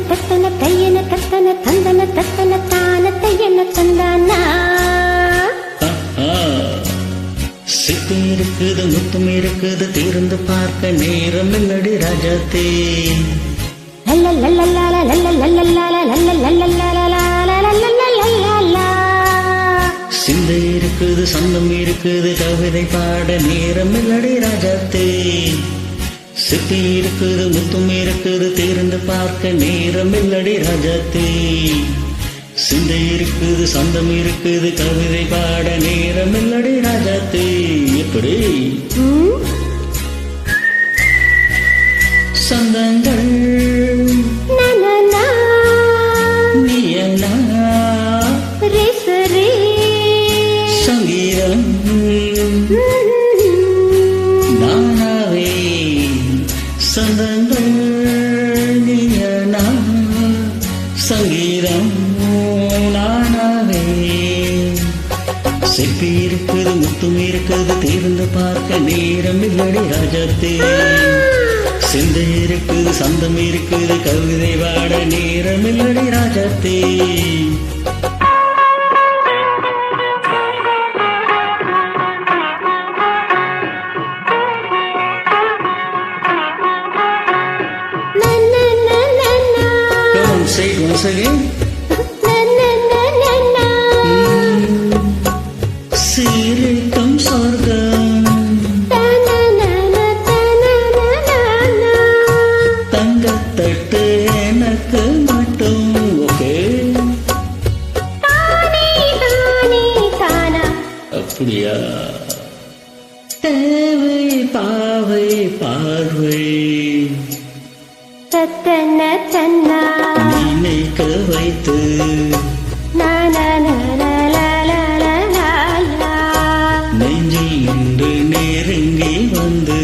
தத்தன தையன தத்தன தந்தன தத்தன தான தையன தந்தானா. சித்தும் இருக்குது முத்தும் இருக்குது தீர்ந்து பார்க்க நேரம் இல்லடி ராஜாத்தே. சிந்தை இருக்குது சந்தம் இருக்குது கவிதை பாட நேரம் இல்லடி ராஜாத்தே. சித்தி இருக்குது முத்தும் இருக்குது தீர்ந்து பார்க்க நேரம் இல்லடி ராஜாத்தே. சிந்தை இருக்குது சந்தம் இருக்குது கவிதை பாட நேரம் இல்லடி ராஜாத்தே. எப்படி சந்தங்கள் சங்கீதம் நானாவே சந்தங்கள் நீயனா சங்கீதம் நானாவே. சிப்பி இருக்குது முத்தும் இருக்குது தீர்ந்து பார்க்க நேரம் இல்லடி ராஜாத்தே. சிந்தை இருக்குது சந்தம் இருக்குது கவிதை பாட நேரம் இல்லடி ராஜாத்தே. Say it once again. சீரிக்கும் சொர்க்கம் தங்கத்தட்டு எனக்கு மட்டும். ஓகே அப்படியா? தேவை பாவை பார்வை நினைக்க வைத்து நெஞ்சில் இன்று நெருங்கி வந்து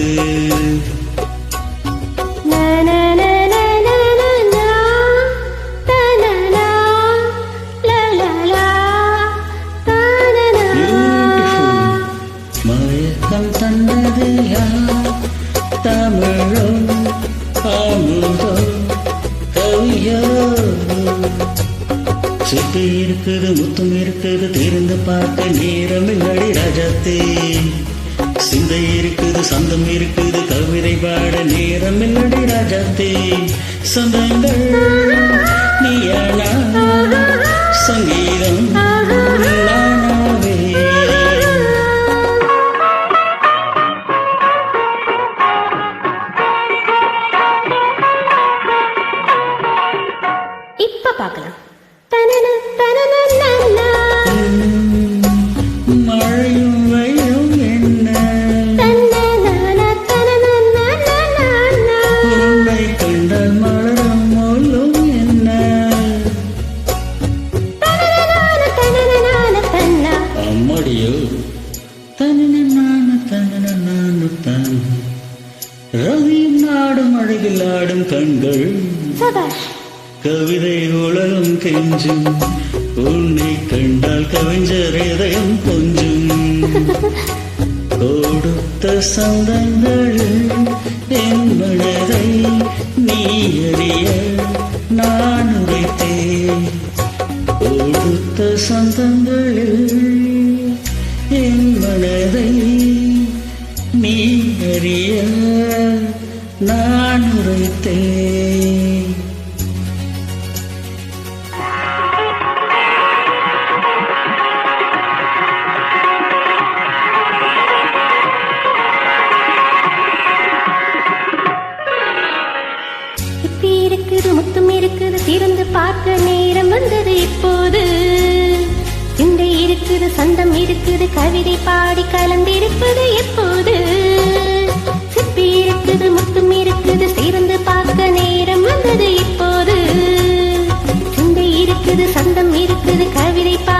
மயக்கம் தந்தது யார்? தமிழோ அமுதோ கவியோ? சித்து இருக்குது முத்தும் இருக்குது தீர்ந்து பார்க்க நேரம் இல்லடி ராஜாத்தே. சிந்தை இருக்குது சந்தம் இருக்குது கவிதை பாட நேரம் இல்லடி ராஜாத்தே. சந்தங்கள் நீயானா சங்கீதம் நானாவே. இப்ப பார்க்கலாம். மழையும் வெயிலும் என்ன உன்னை கண்டால் மலரும் முள்ளும் என்ன. அம்மடியோ தன ரவியும் நாடும் அழகில் ஆடும் கண்கள் கவிதை உலகம் கெஞ்சும். உன்னை கண்டால் கவிஞர் இதயம் கொஞ்சும். கொடுத்த சந்தங்களில் என் மனதை நீ அறிய நான் உரைத்தேன். கொடுத்த சந்தங்களில் என் மனதை நீ அறிய நான் உரைத்தேன். முத்தும் இருக்குது திறந்து பார்க்க நேரம் வந்தது இப்போது. சிந்தை இருக்குது சந்தம் இருக்குது கவிதை பாடி கலந்திருப்பது எப்போது. சிப்பி இருக்குது முத்தும் இருக்குது திறந்து பார்க்க நேரம் வந்தது இப்போது. சிந்தை இருக்குது சந்தம் இருக்குது கவிதை பாடி